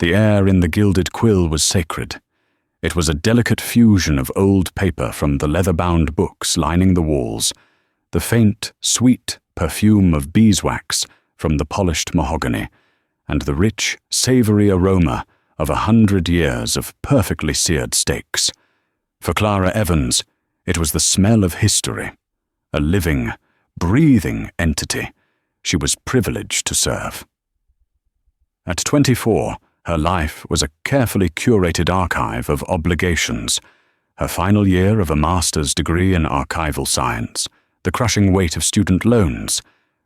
The air in the Gilded Quill was sacred. It was a delicate fusion of old paper from the leather-bound books lining the walls, the faint, sweet perfume of beeswax from the polished mahogany, and the rich, savory aroma of 100 years of perfectly seared steaks. For Clara Evans, it was the smell of history, a living, breathing entity she was privileged to serve. At 24, her life was a carefully curated archive of obligations, her final year of a master's degree in archival science, the crushing weight of student loans,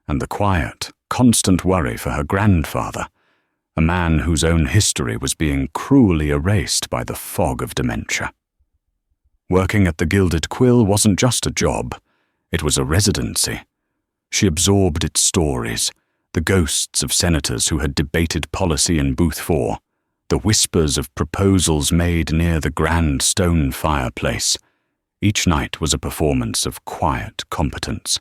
and the quiet, constant worry for her grandfather, a man whose own history was being cruelly erased by the fog of dementia. Working at the Gilded Quill wasn't just a job, it was a residency. She absorbed its stories, the ghosts of senators who had debated policy in Booth 4, the whispers of proposals made near the grand stone fireplace. Each night was a performance of quiet competence.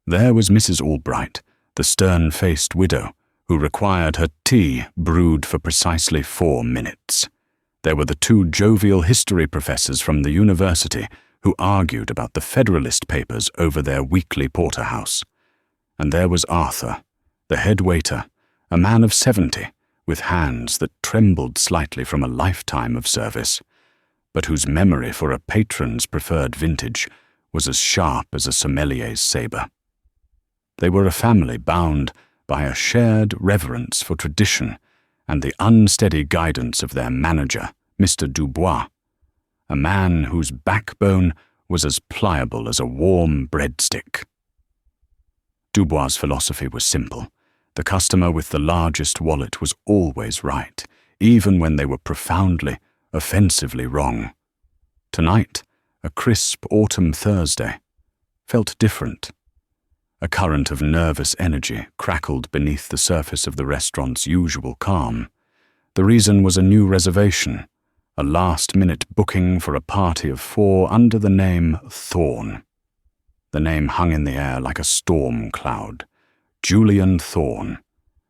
There was Mrs. Albright, the stern-faced widow, who required her tea brewed for precisely 4 minutes. There were the 2 jovial history professors from the university who argued about the Federalist Papers over their weekly porterhouse. And there was Arthur, the head waiter, a man of 70, with hands that trembled slightly from a lifetime of service, but whose memory for a patron's preferred vintage was as sharp as a sommelier's sabre. They were a family bound by a shared reverence for tradition and the unsteady guidance of their manager, Mr. Dubois, a man whose backbone was as pliable as a warm breadstick. Dubois' philosophy was simple. The customer with the largest wallet was always right, even when they were profoundly, offensively wrong. Tonight, a crisp autumn Thursday, felt different. A current of nervous energy crackled beneath the surface of the restaurant's usual calm. The reason was a new reservation, a last-minute booking for a party of 4 under the name Thorne. The name hung in the air like a storm cloud. Julian Thorne,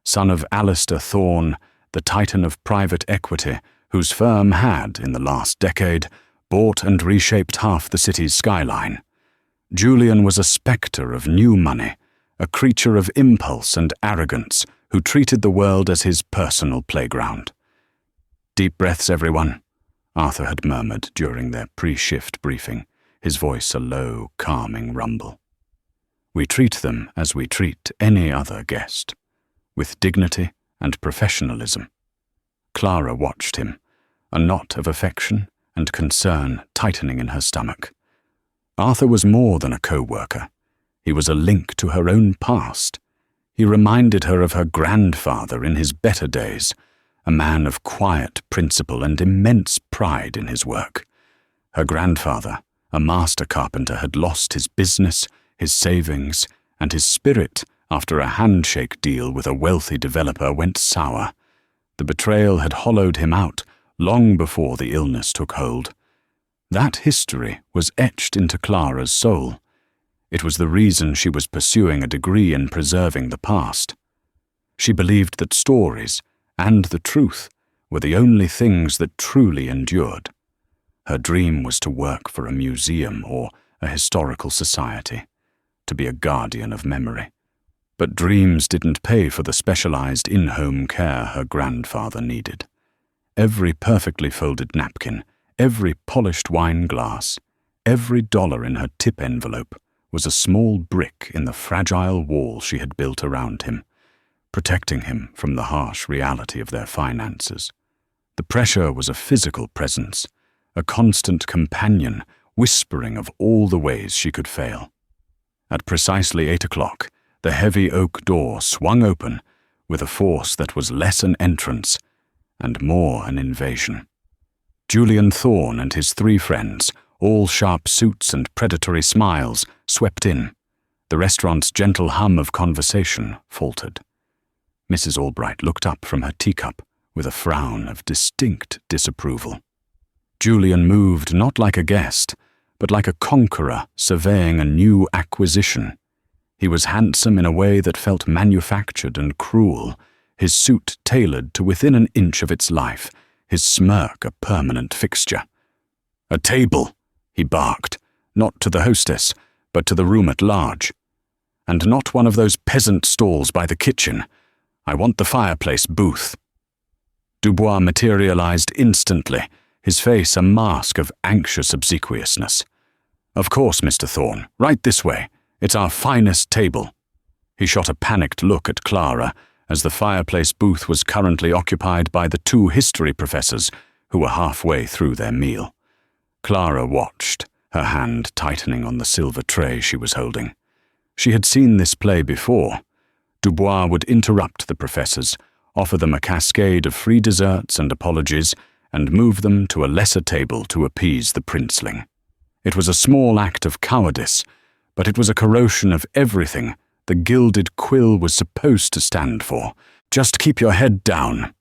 son of Alistair Thorne, the titan of private equity, whose firm had, in the last decade, bought and reshaped half the city's skyline. Julian was a spectre of new money, a creature of impulse and arrogance who treated the world as his personal playground. "Deep breaths, everyone," Arthur had murmured during their pre-shift briefing, his voice a low, calming rumble. "We treat them as we treat any other guest, with dignity and professionalism." Clara watched him, a knot of affection and concern tightening in her stomach. Arthur was more than a co-worker. He was a link to her own past. He reminded her of her grandfather in his better days, a man of quiet principle and immense pride in his work. Her grandfather, a master carpenter, had lost his business, his savings, and his spirit after a handshake deal with a wealthy developer went sour. The betrayal had hollowed him out long before the illness took hold. That history was etched into Clara's soul. It was the reason she was pursuing a degree in preserving the past. She believed that stories and the truth were the only things that truly endured. Her dream was to work for a museum or a historical society, to be a guardian of memory. But dreams didn't pay for the specialized in-home care her grandfather needed. Every perfectly folded napkin, every polished wine glass, every dollar in her tip envelope was a small brick in the fragile wall she had built around him, protecting him from the harsh reality of their finances. The pressure was a physical presence, a constant companion whispering of all the ways she could fail. At precisely 8 o'clock, the heavy oak door swung open with a force that was less an entrance and more an invasion. Julian Thorne and his 3 friends, all sharp suits and predatory smiles, swept in. The restaurant's gentle hum of conversation faltered. Mrs. Albright looked up from her teacup with a frown of distinct disapproval. Julian moved not like a guest, but like a conqueror surveying a new acquisition. He was handsome in a way that felt manufactured and cruel, his suit tailored to within an inch of its life, his smirk a permanent fixture. "A table," he barked, not to the hostess, but to the room at large. "And not one of those peasant stalls by the kitchen. I want the fireplace booth." Dubois materialized instantly, his face a mask of anxious obsequiousness. "Of course, Mr. Thorne, right this way. It's our finest table." He shot a panicked look at Clara, as the fireplace booth was currently occupied by the two history professors who were halfway through their meal. Clara watched, her hand tightening on the silver tray she was holding. She had seen this play before. Dubois would interrupt the professors, offer them a cascade of free desserts and apologies, and move them to a lesser table to appease the princeling. It was a small act of cowardice, but it was a corrosion of everything the gilded quill was supposed to stand for. "Just keep your head down,"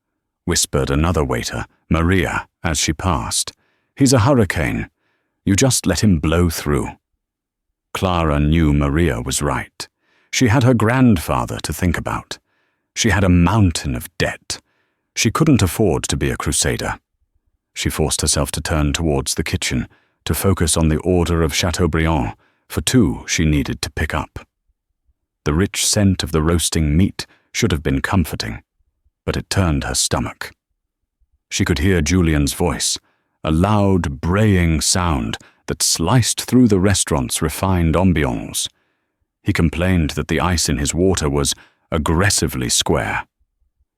whispered another waiter, Maria, as she passed. "He's a hurricane. You just let him blow through." Clara knew Maria was right. She had her grandfather to think about. She had a mountain of debt. She couldn't afford to be a crusader. She forced herself to turn towards the kitchen, to focus on the order of Chateaubriand, for two she needed to pick up. The rich scent of the roasting meat should have been comforting, but it turned her stomach. She could hear Julian's voice, a loud, braying sound that sliced through the restaurant's refined ambiance. He complained that the ice in his water was aggressively square.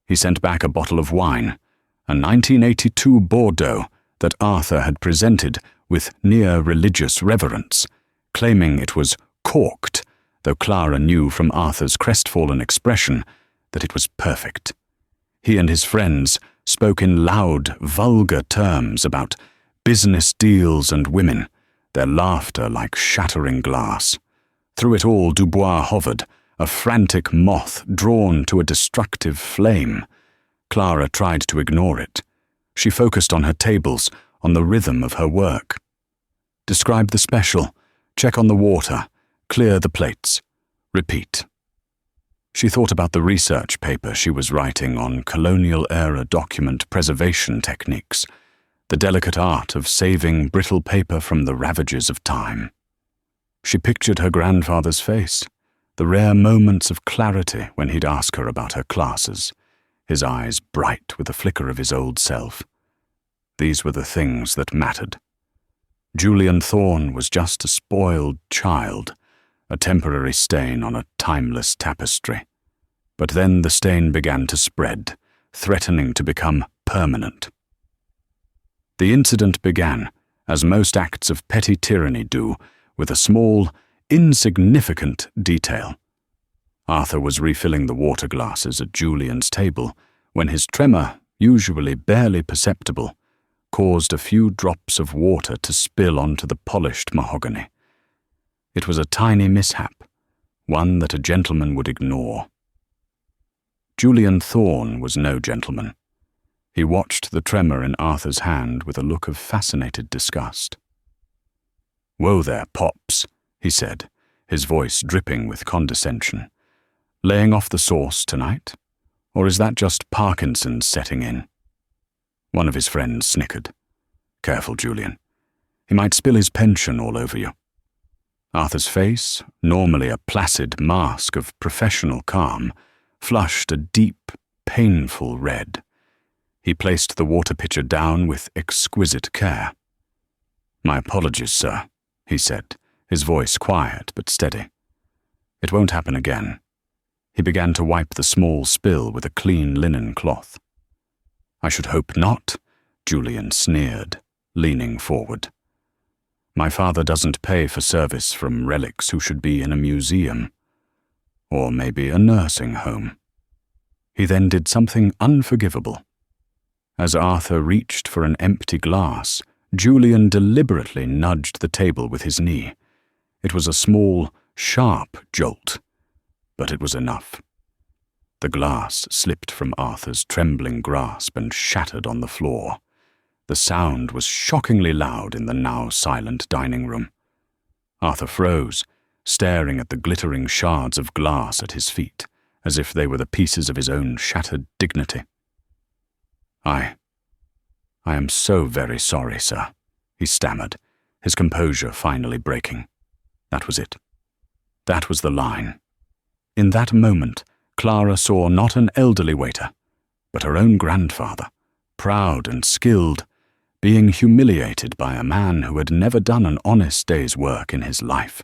He sent back a bottle of wine, a 1982 Bordeaux that Arthur had presented with near religious reverence, claiming it was corked, though Clara knew from Arthur's crestfallen expression that it was perfect. He and his friends spoke in loud, vulgar terms about business deals and women, their laughter like shattering glass. Through it all, Dubois hovered, a frantic moth drawn to a destructive flame. Clara tried to ignore it. She focused on her tables, on the rhythm of her work. Describe the special, check on the water, clear the plates, repeat. She thought about the research paper she was writing on colonial-era document preservation techniques, the delicate art of saving brittle paper from the ravages of time. She pictured her grandfather's face, the rare moments of clarity when he'd ask her about her classes, his eyes bright with a flicker of his old self. These were the things that mattered. Julian Thorne was just a spoiled child, a temporary stain on a timeless tapestry. But then the stain began to spread, threatening to become permanent. The incident began, as most acts of petty tyranny do, with a small, insignificant detail. Arthur was refilling the water glasses at Julian's table when his tremor, usually barely perceptible, caused a few drops of water to spill onto the polished mahogany. It was a tiny mishap, one that a gentleman would ignore. Julian Thorne was no gentleman. He watched the tremor in Arthur's hand with a look of fascinated disgust. "Whoa there, Pops," he said, his voice dripping with condescension. "Laying off the sauce tonight? Or is that just Parkinson's setting in?" One of his friends snickered. "Careful, Julian. He might spill his pension all over you." Arthur's face, normally a placid mask of professional calm, flushed a deep, painful red. He placed the water pitcher down with exquisite care. "My apologies, sir," he said, his voice quiet but steady. "It won't happen again." He began to wipe the small spill with a clean linen cloth. "I should hope not," Julian sneered, leaning forward. "My father doesn't pay for service from relics who should be in a museum. Or maybe a nursing home." He then did something unforgivable. As Arthur reached for an empty glass, Julian deliberately nudged the table with his knee. It was a small, sharp jolt, but it was enough. The glass slipped from Arthur's trembling grasp and shattered on the floor. The sound was shockingly loud in the now silent dining room. Arthur froze, staring at the glittering shards of glass at his feet, as if they were the pieces of his own shattered dignity. I am so very sorry, sir," he stammered, his composure finally breaking. That was it. That was the line. In that moment, Clara saw not an elderly waiter, but her own grandfather, proud and skilled, being humiliated by a man who had never done an honest day's work in his life.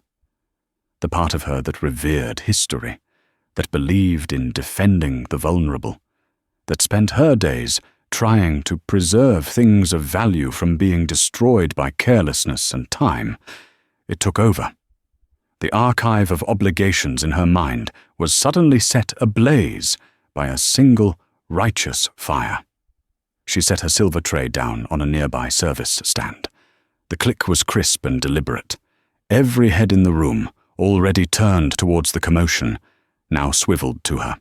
The part of her that revered history, that believed in defending the vulnerable, that spent her days trying to preserve things of value from being destroyed by carelessness and time, it took over. The archive of obligations in her mind was suddenly set ablaze by a single righteous fire. She set her silver tray down on a nearby service stand. The click was crisp and deliberate. Every head in the room, already turned towards the commotion, now swiveled to her.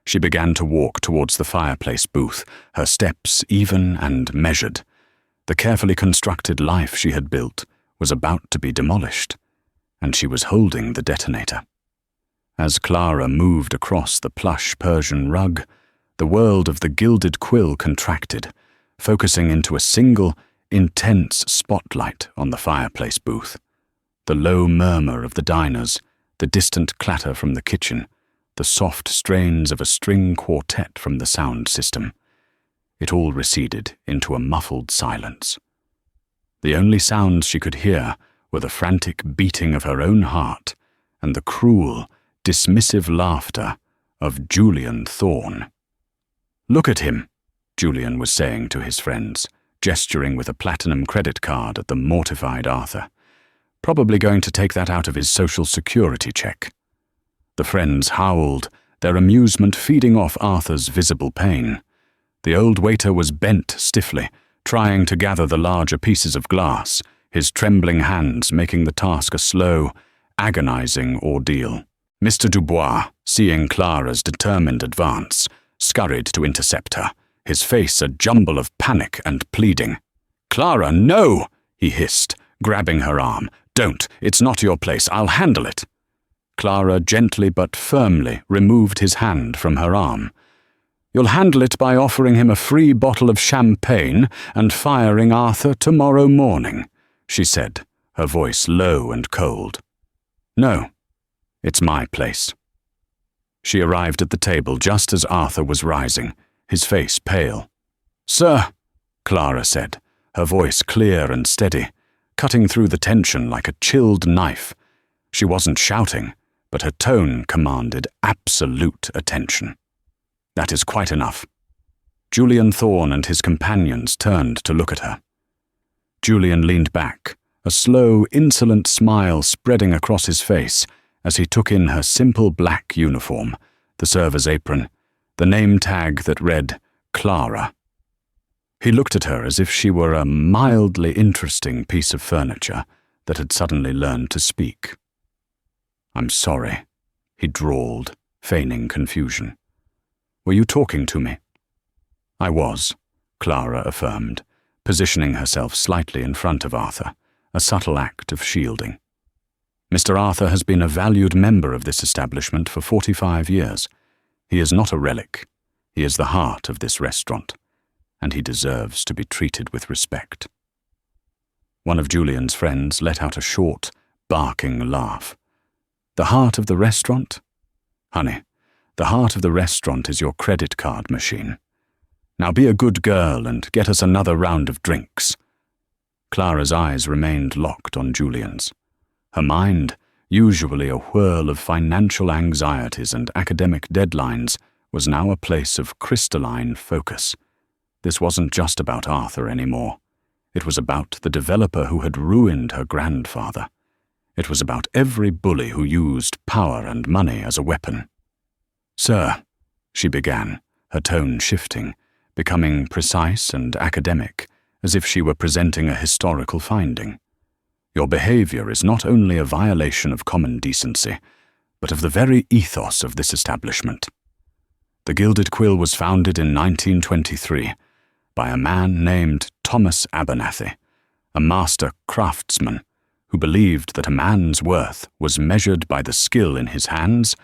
She began to walk towards the fireplace booth, her steps even and measured. The carefully constructed life she had built was about to be demolished, and she was holding the detonator. As Clara moved across the plush Persian rug, the world of the gilded quill contracted, focusing into a single, intense spotlight on the fireplace booth. The low murmur of the diners, the distant clatter from the kitchen, the soft strains of a string quartet from the sound system. It all receded into a muffled silence. The only sounds she could hear were the frantic beating of her own heart and the cruel, dismissive laughter of Julian Thorne. "Look at him," Julian was saying to his friends, gesturing with a platinum credit card at the mortified Arthur. "Probably going to take that out of his social security check." The friends howled, their amusement feeding off Arthur's visible pain. The old waiter was bent stiffly, trying to gather the larger pieces of glass, his trembling hands making the task a slow, agonizing ordeal. Mr. Dubois, seeing Clara's determined advance, scurried to intercept her, his face a jumble of panic and pleading. "Clara, no!" he hissed, grabbing her arm. "Don't, it's not your place, I'll handle it." Clara gently but firmly removed his hand from her arm. "You'll handle it by offering him a free bottle of champagne and firing Arthur tomorrow morning," she said, her voice low and cold. "No, it's my place." She arrived at the table just as Arthur was rising, his face pale. "Sir," Clara said, her voice clear and steady, cutting through the tension like a chilled knife. She wasn't shouting, but her tone commanded absolute attention. "That is quite enough." Julian Thorne and his companions turned to look at her. Julian leaned back, a slow, insolent smile spreading across his face as he took in her simple black uniform, the server's apron, the name tag that read Clara. He looked at her as if she were a mildly interesting piece of furniture that had suddenly learned to speak. "I'm sorry," he drawled, feigning confusion. "Were you talking to me?" "I was," Clara affirmed, positioning herself slightly in front of Arthur, a subtle act of shielding. "Mr. Arthur has been a valued member of this establishment for 45 years. He is not a relic. He is the heart of this restaurant, and he deserves to be treated with respect." One of Julian's friends let out a short, barking laugh. "The heart of the restaurant? Honey, the heart of the restaurant is your credit card machine. Now be a good girl and get us another round of drinks." Clara's eyes remained locked on Julian's. Her mind, usually a whirl of financial anxieties and academic deadlines, was now a place of crystalline focus. This wasn't just about Arthur anymore. It was about the developer who had ruined her grandfather. It was about every bully who used power and money as a weapon. "Sir," she began, her tone shifting, becoming precise and academic, as if she were presenting a historical finding. "Your behavior is not only a violation of common decency, but of the very ethos of this establishment. The Gilded Quill was founded in 1923 by a man named Thomas Abernathy, a master craftsman who believed that a man's worth was measured by the skill in his hands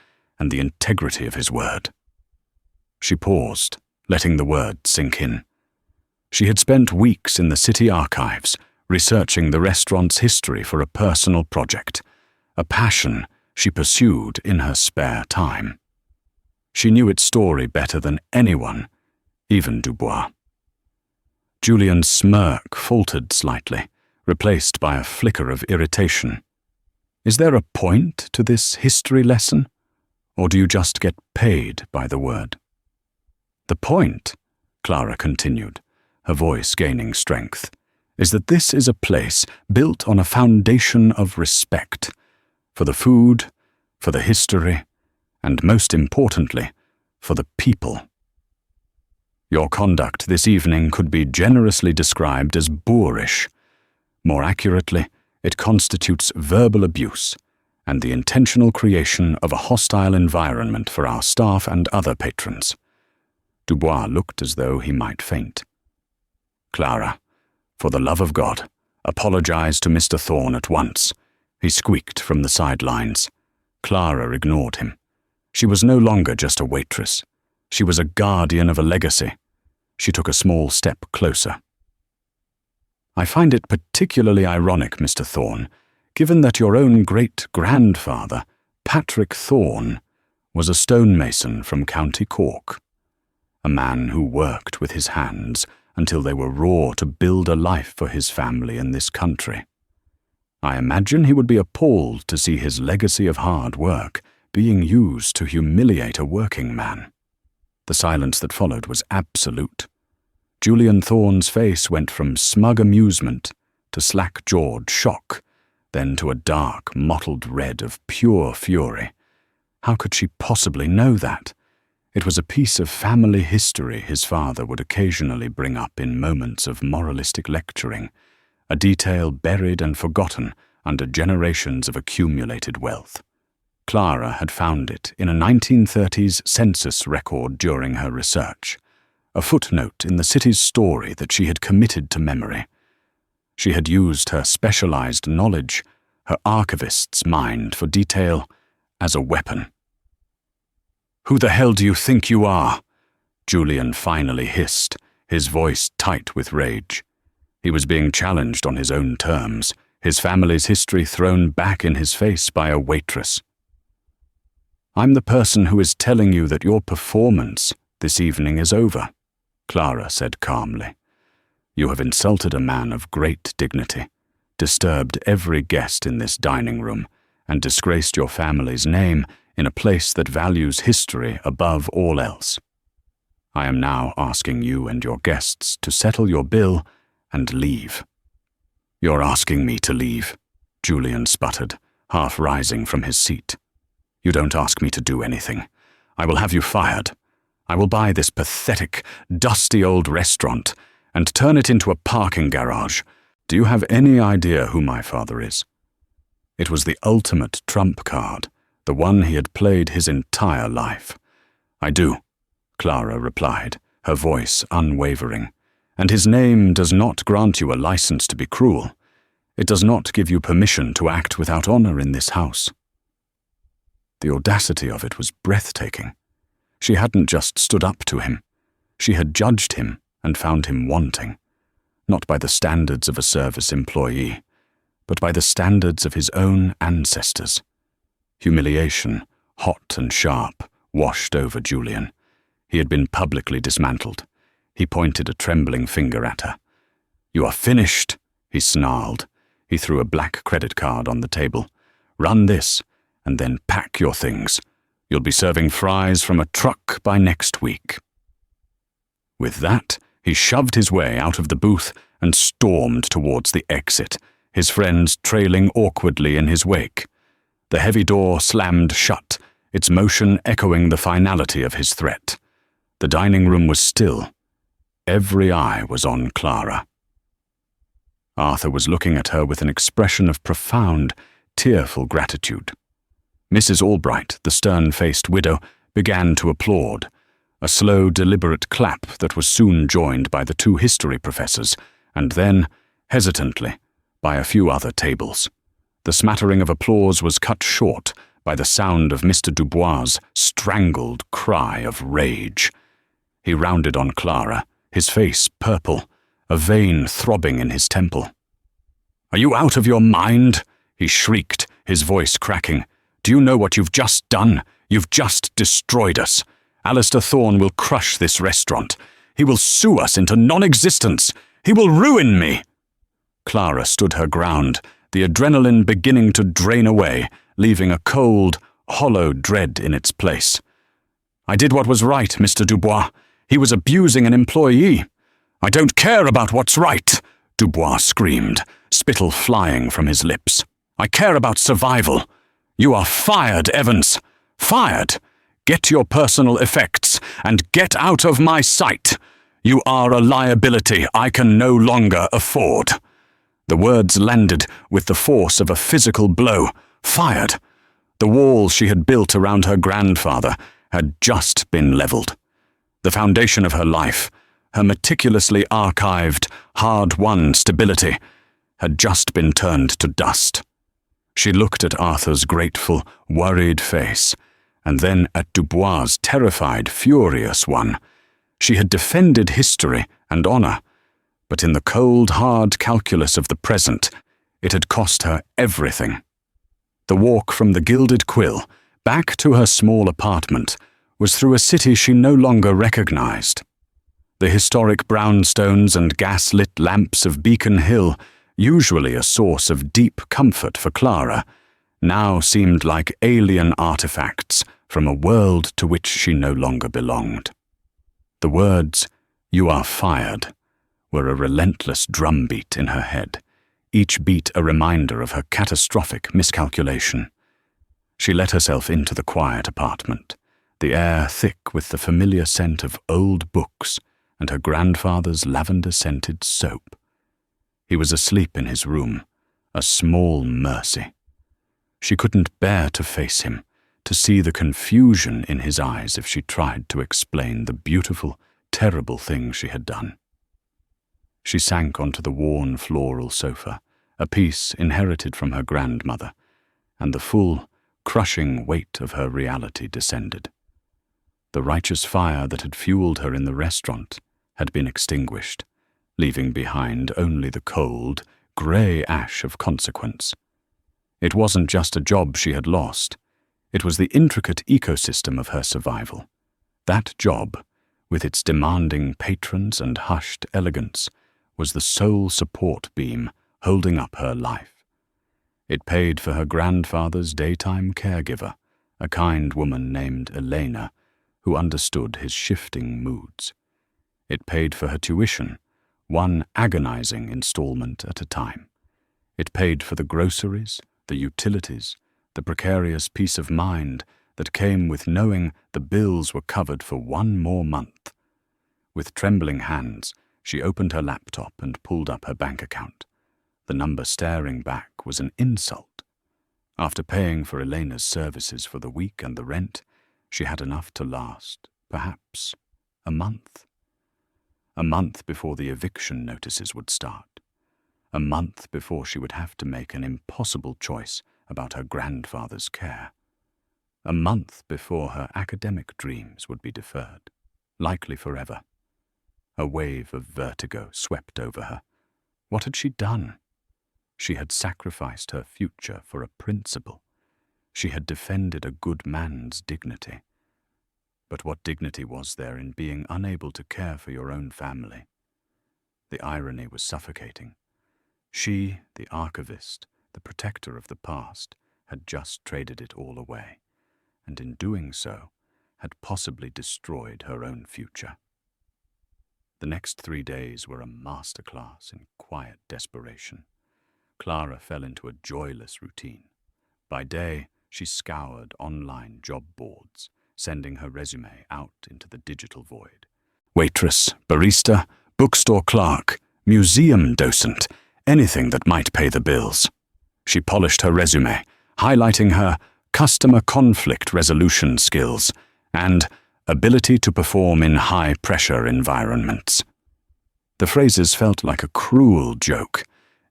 and the integrity of his word. She paused, letting the word sink in. She had spent weeks in the city archives, researching the restaurant's history for a personal project, a passion she pursued in her spare time. She knew its story better than anyone, even Dubois. Julian's smirk faltered slightly, replaced by a flicker of irritation. Is there a point to this history lesson, or do you just get paid by the word? The point, Clara continued, her voice gaining strength, is that this is a place built on a foundation of respect for the food, for the history, and most importantly, for the people. Your conduct this evening could be generously described as boorish. More accurately, it constitutes verbal abuse and the intentional creation of a hostile environment for our staff and other patrons. Dubois looked as though he might faint. Clara, for the love of God, apologize to Mr. Thorne at once, he squeaked from the sidelines. Clara ignored him. She was no longer just a waitress. She was a guardian of a legacy. She took a small step closer. I find it particularly ironic, Mr. Thorne, given that your own great-grandfather, Patrick Thorne, was a stonemason from County Cork, a man who worked with his hands until they were raw to build a life for his family in this country. I imagine he would be appalled to see his legacy of hard work being used to humiliate a working man. The silence that followed was absolute. Julian Thorne's face went from smug amusement to slack-jawed shock, then to a dark, mottled red of pure fury. How could she possibly know that? It was a piece of family history his father would occasionally bring up in moments of moralistic lecturing, a detail buried and forgotten under generations of accumulated wealth. Clara had found it in a 1930s census record during her research, a footnote in the city's story that she had committed to memory. She had used her specialized knowledge, her archivist's mind for detail, as a weapon. "Who the hell do you think you are?" Julian finally hissed, his voice tight with rage. He was being challenged on his own terms, his family's history thrown back in his face by a waitress. "I'm the person who is telling you that your performance this evening is over," Clara said calmly. "You have insulted a man of great dignity, disturbed every guest in this dining room, and disgraced your family's name in a place that values history above all else. I am now asking you and your guests to settle your bill and leave." "You're asking me to leave," Julian sputtered, half rising from his seat. "You don't ask me to do anything. I will have you fired. I will buy this pathetic, dusty old restaurant and turn it into a parking garage. Do you have any idea who my father is?" It was the ultimate trump card, the one he had played his entire life. "I do," Clara replied, her voice unwavering. "And his name does not grant you a license to be cruel. It does not give you permission to act without honor in this house." The audacity of it was breathtaking. She hadn't just stood up to him. She had judged him and found him wanting, not by the standards of a service employee, but by the standards of his own ancestors. Humiliation, hot and sharp, washed over Julian. He had been publicly dismantled. He pointed a trembling finger at her. "You are finished," he snarled. He threw a black credit card on the table. "Run this, and then pack your things. You'll be serving fries from a truck by next week." With that, he shoved his way out of the booth and stormed towards the exit, his friends trailing awkwardly in his wake. The heavy door slammed shut, its motion echoing the finality of his threat. The dining room was still. Every eye was on Clara. Arthur was looking at her with an expression of profound, tearful gratitude. Mrs. Albright, the stern-faced widow, began to applaud, a slow, deliberate clap that was soon joined by the two history professors, and then, hesitantly, by a few other tables. The smattering of applause was cut short by the sound of Mr. Dubois' strangled cry of rage. He rounded on Clara, his face purple, a vein throbbing in his temple. "Are you out of your mind?" he shrieked, his voice cracking. "Do you know what you've just done? You've just destroyed us. Alistair Thorne will crush this restaurant. He will sue us into non-existence. He will ruin me." Clara stood her ground, the adrenaline beginning to drain away, leaving a cold, hollow dread in its place. "I did what was right, Mr. Dubois. He was abusing an employee." "I don't care about what's right," Dubois screamed, spittle flying from his lips. "I care about survival. You are fired, Evans. Fired. Get your personal effects and get out of my sight. You are a liability I can no longer afford." The words landed with the force of a physical blow. Fired. The wall she had built around her grandfather had just been leveled. The foundation of her life, her meticulously archived, hard-won stability, had just been turned to dust. She looked at Arthur's grateful, worried face, and then at Dubois' terrified, furious one. She had defended history and honor, but in the cold, hard calculus of the present, it had cost her everything. The walk from the Gilded Quill back to her small apartment was through a city she no longer recognized. The historic brownstones and gas-lit lamps of Beacon Hill, usually a source of deep comfort for Clara, now seemed like alien artifacts from a world to which she no longer belonged. The words, "You are fired," were a relentless drumbeat in her head, each beat a reminder of her catastrophic miscalculation. She let herself into the quiet apartment, the air thick with the familiar scent of old books and her grandfather's lavender-scented soap. He was asleep in his room, a small mercy. She couldn't bear to face him, to see the confusion in his eyes if she tried to explain the beautiful, terrible thing she had done. She sank onto the worn floral sofa, a piece inherited from her grandmother, and the full, crushing weight of her reality descended. The righteous fire that had fueled her in the restaurant had been extinguished, leaving behind only the cold, grey ash of consequence. It wasn't just a job she had lost. It was the intricate ecosystem of her survival. That job, with its demanding patrons and hushed elegance, was the sole support beam holding up her life. It paid for her grandfather's daytime caregiver, a kind woman named Elena, who understood his shifting moods. It paid for her tuition, one agonizing installment at a time. It paid for the groceries, the utilities, the precarious peace of mind that came with knowing the bills were covered for one more month. With trembling hands, she opened her laptop and pulled up her bank account. The number staring back was an insult. After paying for Elena's services for the week and the rent, she had enough to last, perhaps, a month. A month before the eviction notices would start. A month before she would have to make an impossible choice about her grandfather's care. A month before her academic dreams would be deferred, likely forever. A wave of vertigo swept over her. What had she done? She had sacrificed her future for a principle. She had defended a good man's dignity. But what dignity was there in being unable to care for your own family? The irony was suffocating. She, the archivist, the protector of the past, had just traded it all away, and in doing so, had possibly destroyed her own future. The next 3 days were a masterclass in quiet desperation. Clara fell into a joyless routine. By day, she scoured online job boards, sending her resume out into the digital void. Waitress, barista, bookstore clerk, museum docent, anything that might pay the bills. She polished her resume, highlighting her customer conflict resolution skills and ability to perform in high-pressure environments. The phrases felt like a cruel joke.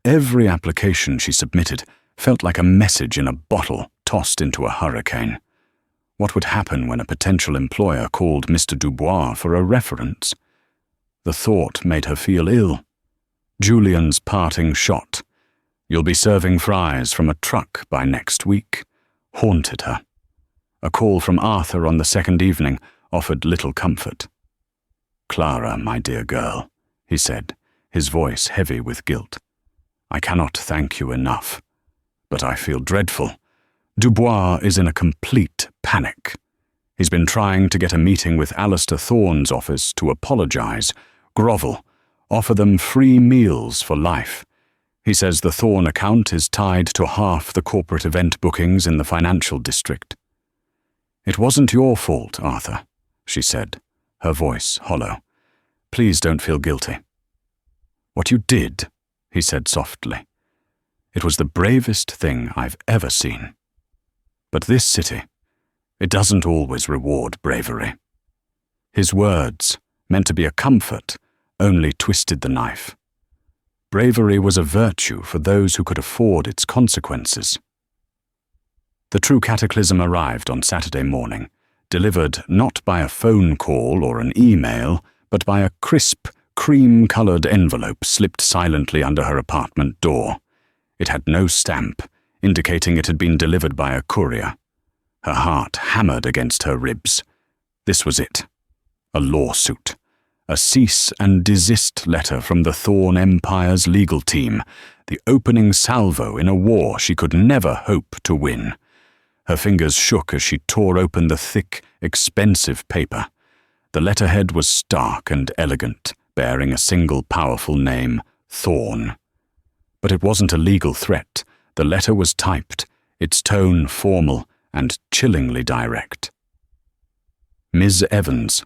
Every application she submitted felt like a message in a bottle tossed into a hurricane. What would happen when a potential employer called Mr. Dubois for a reference? The thought made her feel ill. Julian's parting shot, "You'll be serving fries from a truck by next week," haunted her. A call from Arthur on the second evening offered little comfort. "Clara, my dear girl," he said, his voice heavy with guilt. "I cannot thank you enough, but I feel dreadful. Dubois is in a complete panic. He's been trying to get a meeting with Alistair Thorne's office to apologize, grovel, offer them free meals for life. He says the Thorne account is tied to half the corporate event bookings in the financial district." "It wasn't your fault, Arthur," she said, her voice hollow. "Please don't feel guilty." "What you did," he said softly. "It was the bravest thing I've ever seen. But this city, it doesn't always reward bravery." His words, meant to be a comfort, only twisted the knife. Bravery was a virtue for those who could afford its consequences. The true cataclysm arrived on Saturday morning, delivered not by a phone call or an email, but by a crisp, cream-colored envelope slipped silently under her apartment door. It had no stamp, indicating it had been delivered by a courier. Her heart hammered against her ribs. This was it. A lawsuit. A cease and desist letter from the Thorne Empire's legal team, the opening salvo in a war she could never hope to win. Her fingers shook as she tore open the thick, expensive paper. The letterhead was stark and elegant, bearing a single powerful name, Thorne. But it wasn't a legal threat. The letter was typed, its tone formal and chillingly direct. Ms. Evans,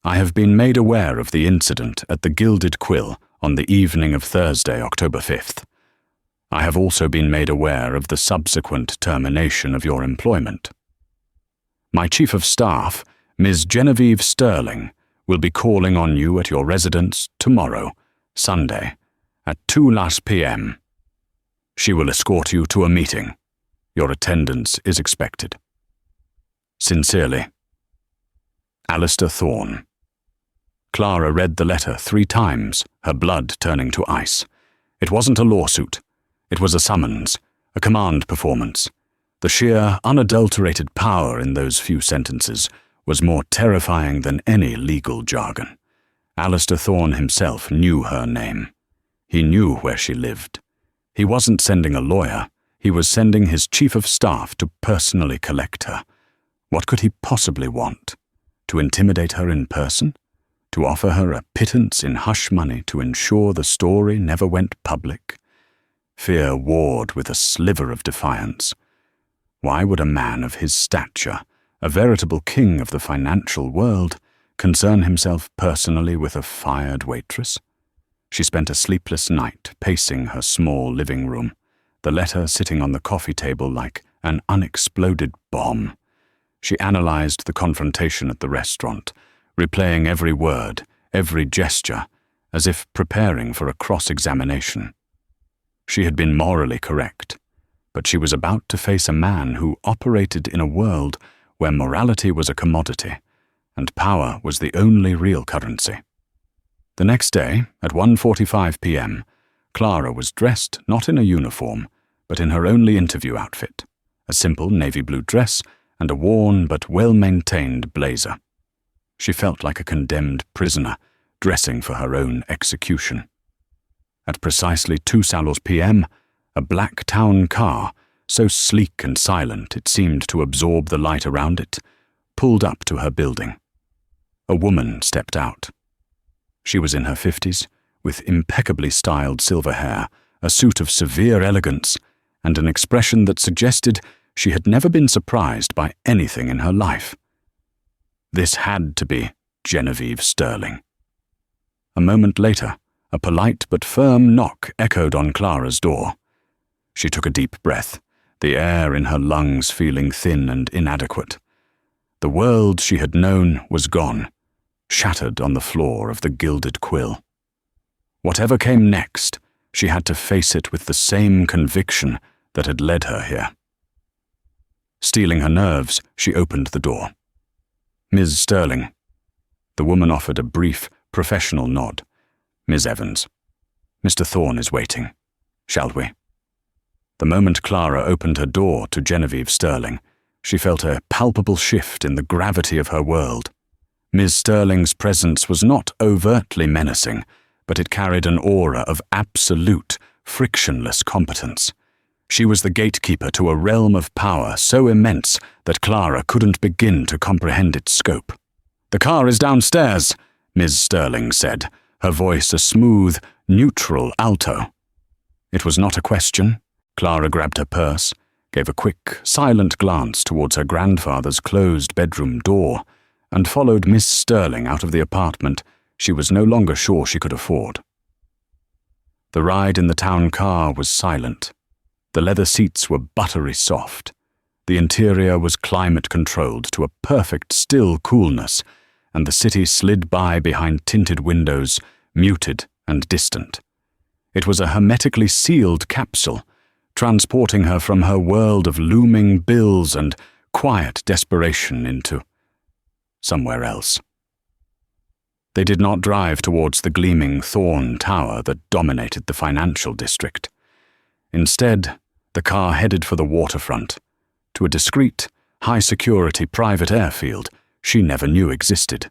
I have been made aware of the incident at the Gilded Quill on the evening of Thursday, October 5th. I have also been made aware of the subsequent termination of your employment. My Chief of Staff, Ms. Genevieve Sterling, will be calling on you at your residence tomorrow, Sunday, at 2 p.m. She will escort you to a meeting. Your attendance is expected. Sincerely, Alistair Thorne. Clara read the letter 3 times, her blood turning to ice. It wasn't a lawsuit. It was a summons, a command performance. The sheer, unadulterated power in those few sentences was more terrifying than any legal jargon. Alistair Thorne himself knew her name. He knew where she lived. He wasn't sending a lawyer. He was sending his chief of staff to personally collect her. What could he possibly want? To intimidate her in person? To offer her a pittance in hush money to ensure the story never went public? Fear warred with a sliver of defiance. Why would a man of his stature, a veritable king of the financial world, concern himself personally with a fired waitress? She spent a sleepless night pacing her small living room, the letter sitting on the coffee table like an unexploded bomb. She analyzed the confrontation at the restaurant, replaying every word, every gesture, as if preparing for a cross-examination. She had been morally correct, but she was about to face a man who operated in a world where morality was a commodity, and power was the only real currency. The next day, at 1:45 p.m., Clara was dressed not in a uniform, but in her only interview outfit, a simple navy blue dress and a worn but well-maintained blazer. She felt like a condemned prisoner, dressing for her own execution. At precisely 2 p.m., a black town car, so sleek and silent it seemed to absorb the light around it, pulled up to her building. A woman stepped out. She was in her 50s, with impeccably styled silver hair, a suit of severe elegance, and an expression that suggested she had never been surprised by anything in her life. This had to be Genevieve Sterling. A moment later, a polite but firm knock echoed on Clara's door. She took a deep breath, the air in her lungs feeling thin and inadequate. The world she had known was gone, shattered on the floor of the Gilded Quill. Whatever came next, she had to face it with the same conviction that had led her here. Steeling her nerves, she opened the door. "Ms. Sterling." The woman offered a brief, professional nod. "Miss Evans. Mr. Thorne is waiting. Shall we?" The moment Clara opened her door to Genevieve Sterling, she felt a palpable shift in the gravity of her world. Ms. Sterling's presence was not overtly menacing, but it carried an aura of absolute, frictionless competence. She was the gatekeeper to a realm of power so immense that Clara couldn't begin to comprehend its scope. "The car is downstairs," Ms. Sterling said, her voice a smooth, neutral alto. It was not a question. Clara grabbed her purse, gave a quick, silent glance towards her grandfather's closed bedroom door, and followed Miss Sterling out of the apartment she was no longer sure she could afford. The ride in the town car was silent. The leather seats were buttery soft. The interior was climate-controlled to a perfect still coolness, and the city slid by behind tinted windows, muted and distant. It was a hermetically sealed capsule, transporting her from her world of looming bills and quiet desperation into somewhere else. They did not drive towards the gleaming Thorne Tower that dominated the financial district. Instead, the car headed for the waterfront, to a discreet, high-security private airfield she never knew existed.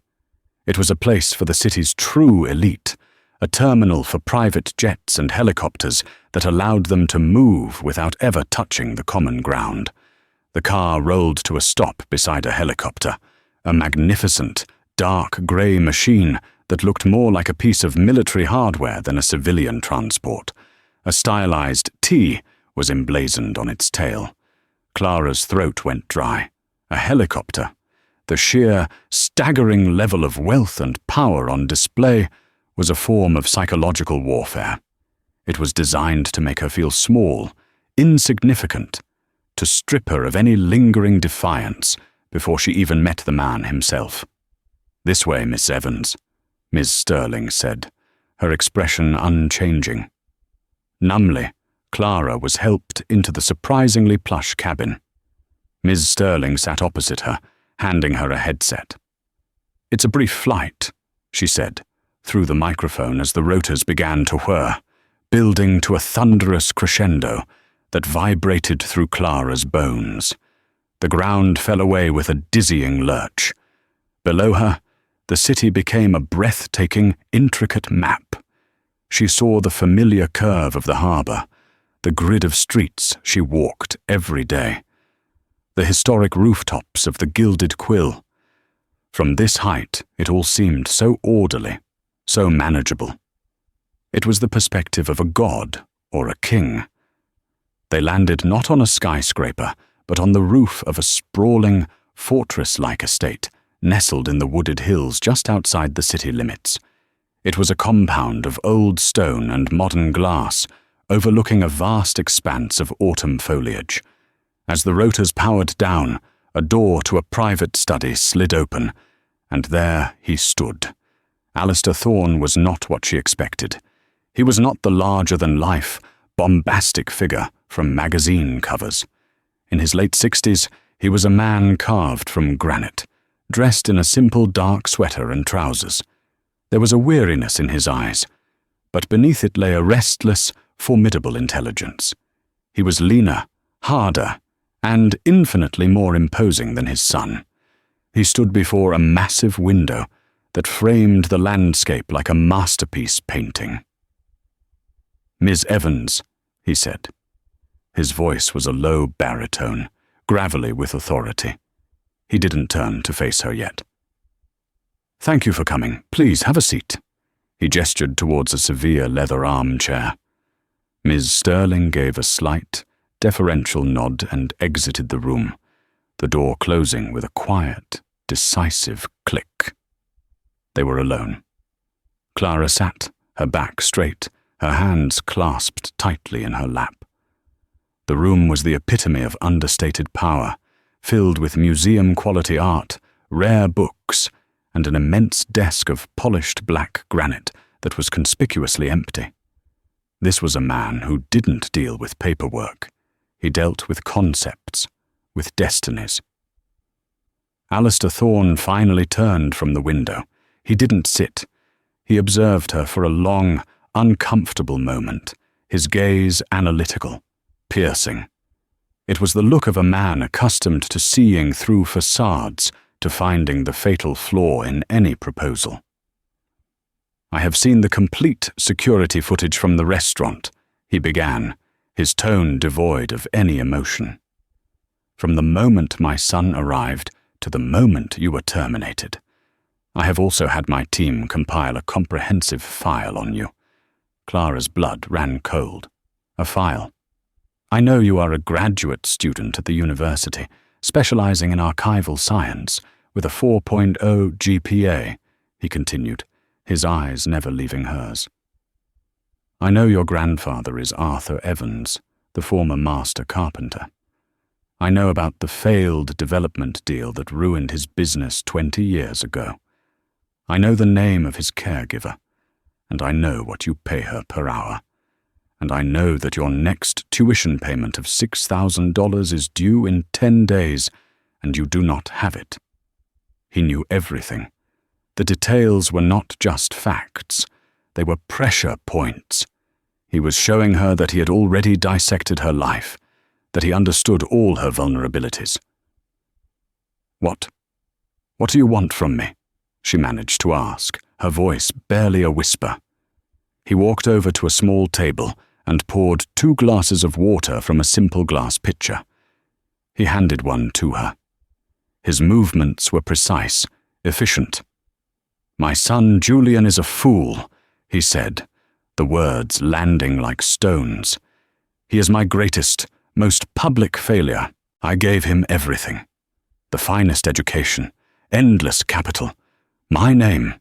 It was a place for the city's true elite, a terminal for private jets and helicopters that allowed them to move without ever touching the common ground. The car rolled to a stop beside a helicopter, a magnificent, dark grey machine that looked more like a piece of military hardware than a civilian transport. A stylized T was emblazoned on its tail. Clara's throat went dry. A helicopter. The sheer, staggering level of wealth and power on display was a form of psychological warfare. It was designed to make her feel small, insignificant, to strip her of any lingering defiance before she even met the man himself. "This way, Miss Evans," Ms. Sterling said, her expression unchanging. Numbly, Clara was helped into the surprisingly plush cabin. Ms. Sterling sat opposite her, handing her a headset. "It's a brief flight," she said, through the microphone as the rotors began to whir, building to a thunderous crescendo that vibrated through Clara's bones. The ground fell away with a dizzying lurch. Below her, the city became a breathtaking, intricate map. She saw the familiar curve of the harbour, the grid of streets she walked every day, the historic rooftops of the Gilded Quill. From this height, it all seemed so orderly, so manageable. It was the perspective of a god or a king. They landed not on a skyscraper, but on the roof of a sprawling, fortress-like estate nestled in the wooded hills just outside the city limits. It was a compound of old stone and modern glass, overlooking a vast expanse of autumn foliage. As the rotors powered down, a door to a private study slid open, and there he stood. Alistair Thorne was not what she expected. He was not the larger-than-life, bombastic figure from magazine covers. In his late 60s, he was a man carved from granite, dressed in a simple dark sweater and trousers. There was a weariness in his eyes, but beneath it lay a restless, formidable intelligence. He was leaner, harder, and infinitely more imposing than his son. He stood before a massive window that framed the landscape like a masterpiece painting. "Miss Evans," he said. His voice was a low baritone, gravelly with authority. He didn't turn to face her yet. "Thank you for coming. Please, have a seat." He gestured towards a severe leather armchair. Ms. Sterling gave a slight, deferential nod and exited the room, the door closing with a quiet, decisive click. They were alone. Clara sat, her back straight, her hands clasped tightly in her lap. The room was the epitome of understated power, filled with museum-quality art, rare books, and an immense desk of polished black granite that was conspicuously empty. This was a man who didn't deal with paperwork. He dealt with concepts, with destinies. Alistair Thorne finally turned from the window. He didn't sit. He observed her for a long, uncomfortable moment, his gaze analytical, piercing. It was the look of a man accustomed to seeing through facades, to finding the fatal flaw in any proposal. "I have seen the complete security footage from the restaurant," he began, his tone devoid of any emotion. "From the moment my son arrived to the moment you were terminated. I have also had my team compile a comprehensive file on you." Clara's blood ran cold. "A file. I know you are a graduate student at the university, specializing in archival science, with a 4.0 GPA, he continued, his eyes never leaving hers. "I know your grandfather is Arthur Evans, the former master carpenter. I know about the failed development deal that ruined his business 20 years ago. I know the name of his caregiver, and I know what you pay her per hour. And I know that your next tuition payment of $6,000 is due in 10 days, and you do not have it." He knew everything. The details were not just facts. They were pressure points. He was showing her that he had already dissected her life, that he understood all her vulnerabilities. What do you want from me?" she managed to ask, her voice barely a whisper. He walked over to a small table and poured 2 glasses of water from a simple glass pitcher. He handed one to her. His movements were precise, efficient. "My son Julian is a fool," he said, the words landing like stones. "He is my greatest, most public failure. I gave him everything. The finest education, endless capital, my name,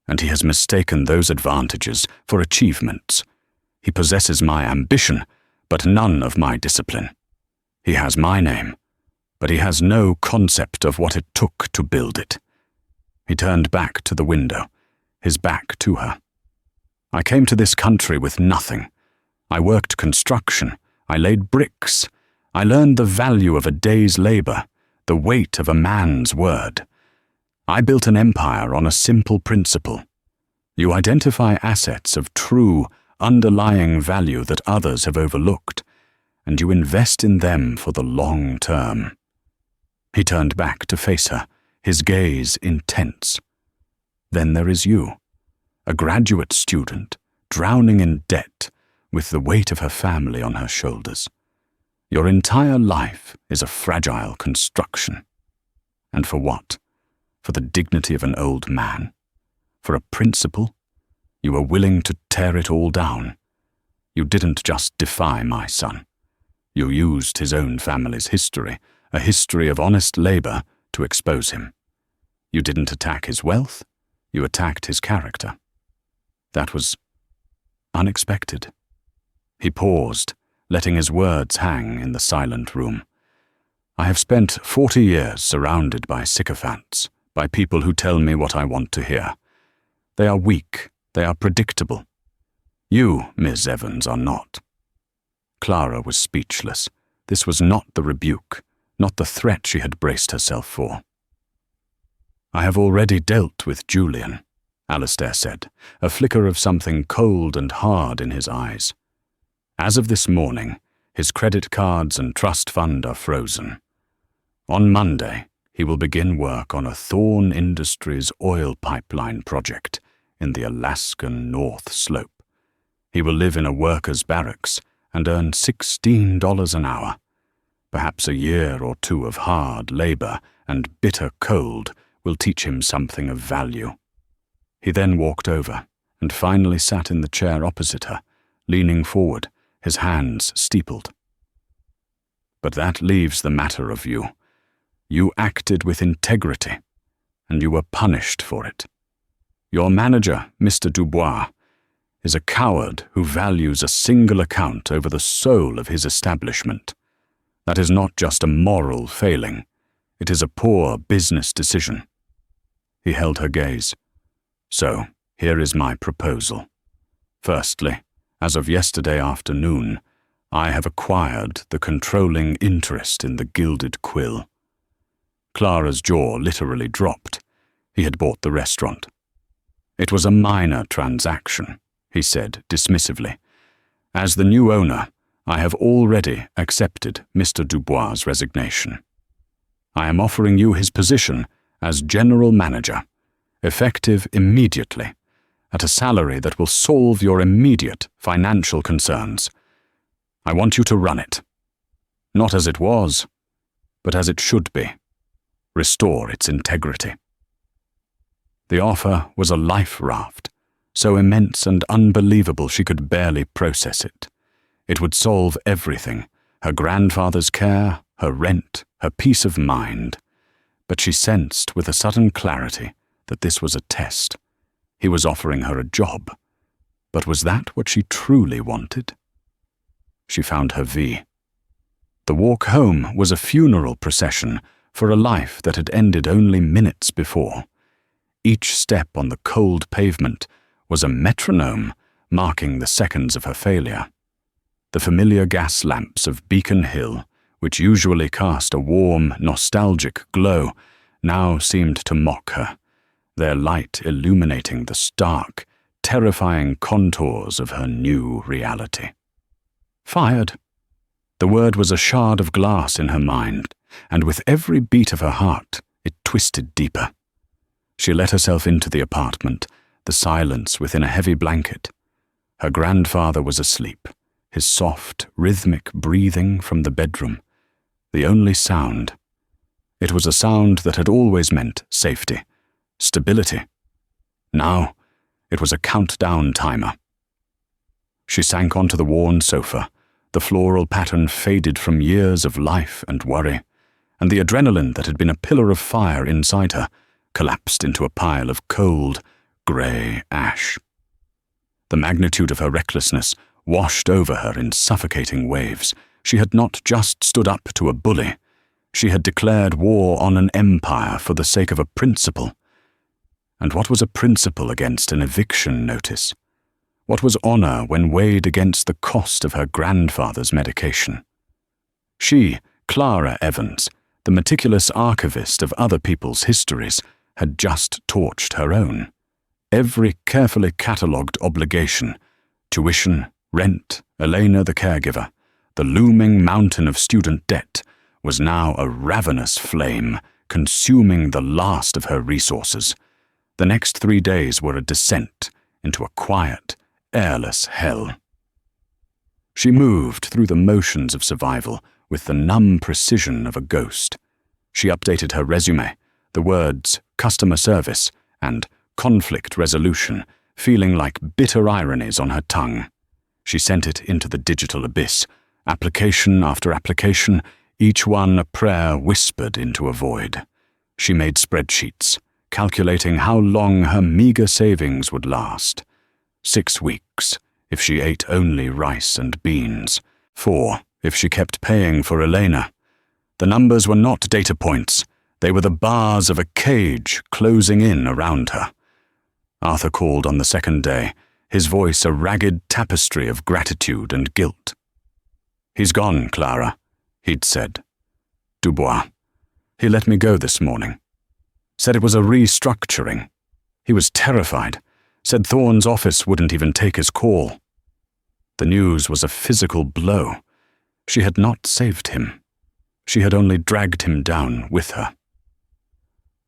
and he has mistaken those advantages for achievements. He possesses my ambition, but none of my discipline. He has my name, but he has no concept of what it took to build it." He turned back to the window, his back to her. "I came to this country with nothing. I worked construction. I laid bricks. I learned the value of a day's labor, the weight of a man's word. I built an empire on a simple principle. You identify assets of true, underlying value that others have overlooked, and you invest in them for the long term." He turned back to face her, his gaze intense. "Then there is you, a graduate student, drowning in debt, with the weight of her family on her shoulders. Your entire life is a fragile construction. And for what? For the dignity of an old man? For a principle? You were willing to tear it all down. You didn't just defy my son. You used his own family's history, a history of honest labor, to expose him. You didn't attack his wealth, you attacked his character. That was unexpected." He paused, letting his words hang in the silent room. "I have spent 40 years surrounded by sycophants, by people who tell me what I want to hear. They are weak, they are predictable. You, Miss Evans, are not." Clara was speechless. This was not the rebuke, not the threat she had braced herself for. "I have already dealt with Julian," Alistair said, a flicker of something cold and hard in his eyes. "As of this morning, his credit cards and trust fund are frozen. On Monday, he will begin work on a Thorne Industries oil pipeline project in the Alaskan North Slope. He will live in a worker's barracks and earn $16 an hour. Perhaps a year or 2 of hard labor and bitter cold will teach him something of value." He then walked over and finally sat in the chair opposite her, leaning forward, his hands steepled. "But that leaves the matter of you. You acted with integrity, and you were punished for it. Your manager, Mr. Dubois, is a coward who values a single account over the soul of his establishment. That is not just a moral failing. It is a poor business decision." He held her gaze. "So, here is my proposal. Firstly, as of yesterday afternoon, I have acquired the controlling interest in the Gilded Quill. Clara's jaw literally dropped. He had bought the restaurant. It was a minor transaction, he said dismissively. As the new owner, I have already accepted Mr. Dubois' resignation. I am offering you his position as general manager, effective immediately, at a salary that will solve your immediate financial concerns. I want you to run it. Not as it was, but as it should be. Restore its integrity. The offer was a life raft, so immense and unbelievable she could barely process it. It would solve everything, her grandfather's care, her rent, her peace of mind. But she sensed with a sudden clarity that this was a test. He was offering her a job. But was that what she truly wanted? She found her V. The walk home was a funeral procession for a life that had ended only minutes before. Each step on the cold pavement was a metronome marking the seconds of her failure. The familiar gas lamps of Beacon Hill, which usually cast a warm, nostalgic glow, now seemed to mock her, their light illuminating the stark, terrifying contours of her new reality. Fired. The word was a shard of glass in her mind, and with every beat of her heart, it twisted deeper. She let herself into the apartment, the silence within a heavy blanket. Her grandfather was asleep, his soft, rhythmic breathing from the bedroom, the only sound. It was a sound that had always meant safety, stability. Now, it was a countdown timer. She sank onto the worn sofa. The floral pattern faded from years of life and worry, and the adrenaline that had been a pillar of fire inside her collapsed into a pile of cold, grey ash. The magnitude of her recklessness washed over her in suffocating waves. She had not just stood up to a bully. She had declared war on an empire for the sake of a principle. And what was a principle against an eviction notice? What was honor when weighed against the cost of her grandfather's medication? She, Clara Evans, the meticulous archivist of other people's histories, had just torched her own. Every carefully catalogued obligation, tuition, rent, Elena the caregiver, the looming mountain of student debt, was now a ravenous flame, consuming the last of her resources. The next 3 days were a descent into a quiet, airless hell. She moved through the motions of survival with the numb precision of a ghost. She updated her resume, the words customer service and conflict resolution feeling like bitter ironies on her tongue. She sent it into the digital abyss, application after application, each one a prayer whispered into a void. She made spreadsheets, calculating how long her meager savings would last. 6 weeks, if she ate only rice and beans. 4, if she kept paying for Elena. The numbers were not data points. They were the bars of a cage closing in around her. Arthur called on the second day, his voice a ragged tapestry of gratitude and guilt. "He's gone, Clara," he'd said. "Dubois. He let me go this morning. Said it was a restructuring. He was terrified. Said Thorne's office wouldn't even take his call." The news was a physical blow. She had not saved him. She had only dragged him down with her.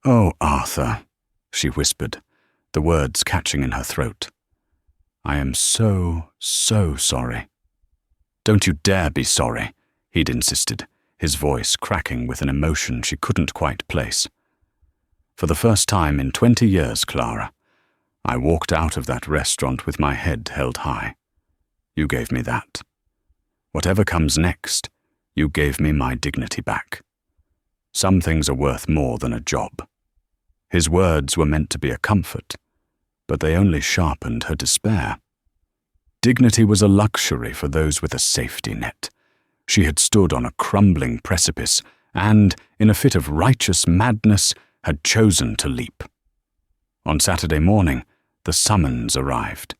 "Oh, Arthur," she whispered, the words catching in her throat. "I am so, so sorry." "Don't you dare be sorry," he'd insisted, his voice cracking with an emotion she couldn't quite place. "For the first time in 20 years, Clara, I walked out of that restaurant with my head held high. You gave me that. Whatever comes next, you gave me my dignity back. Some things are worth more than a job." His words were meant to be a comfort, but they only sharpened her despair. Dignity was a luxury for those with a safety net. She had stood on a crumbling precipice and, in a fit of righteous madness, had chosen to leap. On Saturday morning, the summons arrived.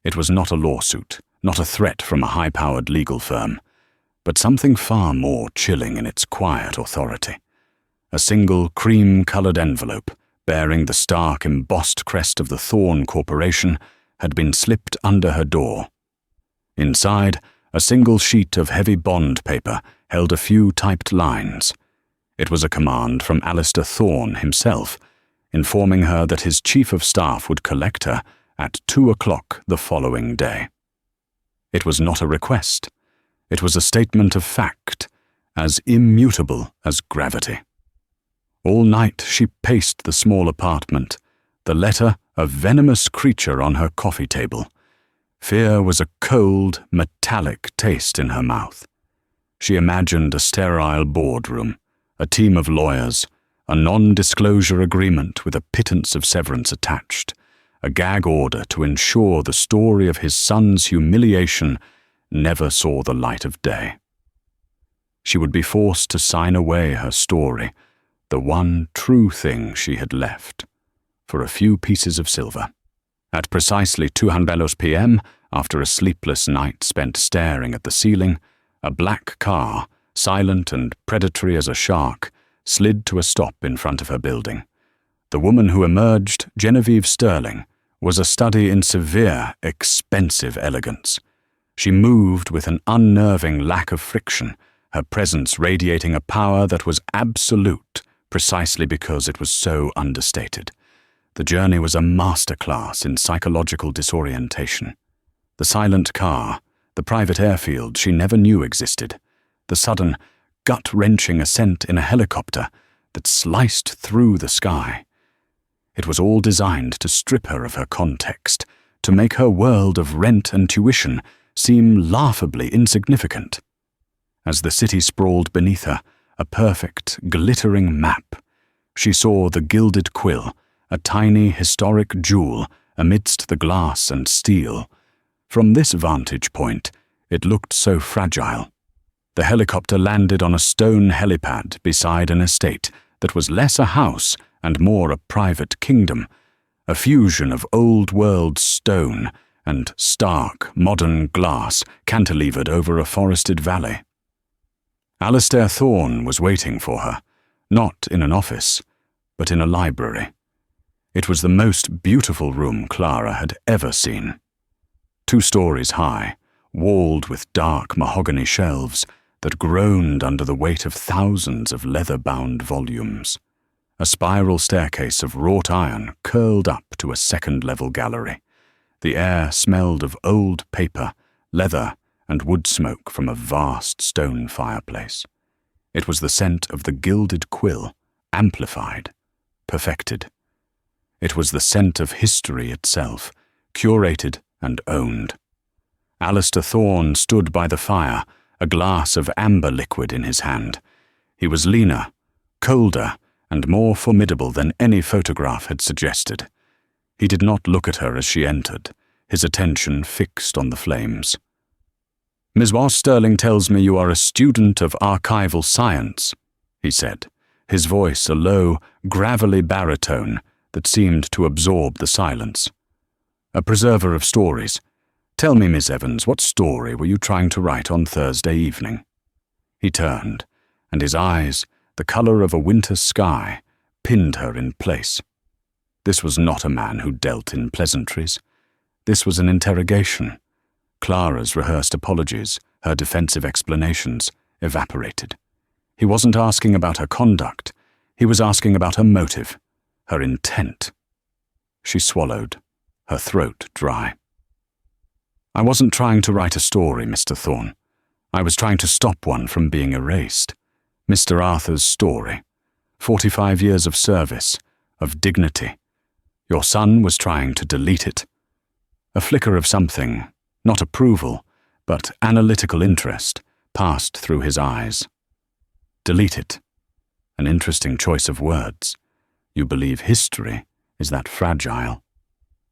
It was not a lawsuit, not a threat from a high-powered legal firm. but something far more chilling in its quiet authority. A single cream-colored envelope, bearing the stark embossed crest of the Thorn Corporation, had been slipped under her door. Inside, a single sheet of heavy bond paper held a few typed lines. It was a command from Alistair Thorn himself, informing her that his chief of staff would collect her at 2 o'clock the following day. It was not a request. It was a statement of fact, as immutable as gravity. All night she paced the small apartment, the letter a venomous creature on her coffee table. Fear was a cold, metallic taste in her mouth. She imagined a sterile boardroom, a team of lawyers, a non-disclosure agreement with a pittance of severance attached, a gag order to ensure the story of his son's humiliation never saw the light of day. She would be forced to sign away her story, the one true thing she had left, for a few pieces of silver. At precisely 2:00 p.m., after a sleepless night spent staring at the ceiling, a black car, silent and predatory as a shark, slid to a stop in front of her building. The woman who emerged, Genevieve Sterling, was a study in severe, expensive elegance. She moved with an unnerving lack of friction, her presence radiating a power that was absolute precisely because it was so understated. The journey was a masterclass in psychological disorientation. The silent car, the private airfield she never knew existed, the sudden, gut-wrenching ascent in a helicopter that sliced through the sky. It was all designed to strip her of her context, to make her world of rent and tuition seem laughably insignificant. As the city sprawled beneath her, a perfect, glittering map, she saw the gilded quill, a tiny historic jewel amidst the glass and steel. From this vantage point, it looked so fragile. The helicopter landed on a stone helipad beside an estate that was less a house and more a private kingdom, a fusion of old-world stone and stark, modern glass cantilevered over a forested valley. Alistair Thorn was waiting for her, not in an office, but in a library. It was the most beautiful room Clara had ever seen. 2 stories high, walled with dark mahogany shelves that groaned under the weight of thousands of leather-bound volumes. A spiral staircase of wrought iron curled up to a second-level gallery. The air smelled of old paper, leather, and wood smoke from a vast stone fireplace. It was the scent of the gilded quill, amplified, perfected. It was the scent of history itself, curated and owned. Alistair Thorn stood by the fire, a glass of amber liquid in his hand. He was leaner, colder, and more formidable than any photograph had suggested. He did not look at her as she entered, his attention fixed on the flames. "Ms. Ross Sterling tells me you are a student of archival science," he said, his voice a low, gravelly baritone that seemed to absorb the silence. "A preserver of stories. Tell me, Miss Evans, what story were you trying to write on Thursday evening?" He turned, and his eyes, the color of a winter sky, pinned her in place. This was not a man who dealt in pleasantries. This was an interrogation. Clara's rehearsed apologies, her defensive explanations, evaporated. He wasn't asking about her conduct. He was asking about her motive, her intent. She swallowed, her throat dry. "I wasn't trying to write a story, Mr. Thorn. I was trying to stop one from being erased. Mr. Arthur's story. 45 years of service, of dignity. Your son was trying to delete it." A flicker of something, not approval, but analytical interest, passed through his eyes. "Delete it. An interesting choice of words. You believe history is that fragile."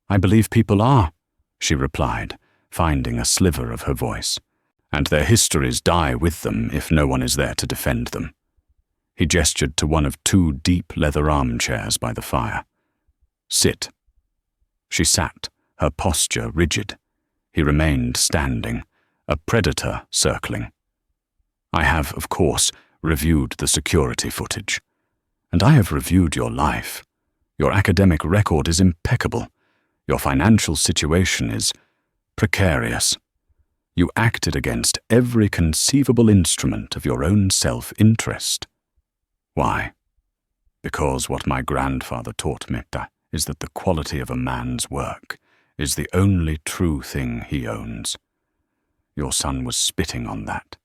"I believe people are," she replied, finding a sliver of her voice. "And their histories die with them if no one is there to defend them." He gestured to one of 2 deep leather armchairs by the fire. "Sit." She sat, her posture rigid. He remained standing, a predator circling. I have, of course, reviewed the security footage. And I have reviewed your life. Your academic record is impeccable. Your financial situation is precarious. You acted against every conceivable instrument of your own self-interest. Why? Because what my grandfather taught me is that the quality of a man's work is the only true thing he owns. Your son was spitting on that.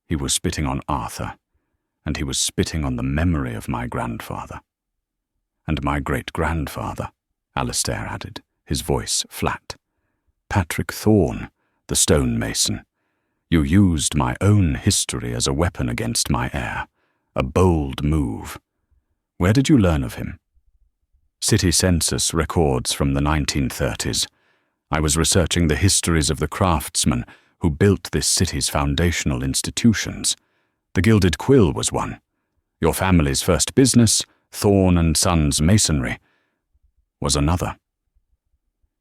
He was spitting on Arthur, and he was spitting on the memory of my grandfather. And my great-grandfather, Alistair added, his voice flat. Patrick Thorne, the stonemason. You used my own history as a weapon against my heir. A bold move. Where did you learn of him? City census records from the 1930s. I was researching the histories of the craftsmen who built this city's foundational institutions. The Gilded Quill was one. Your family's first business, Thorne and Sons Masonry, was another.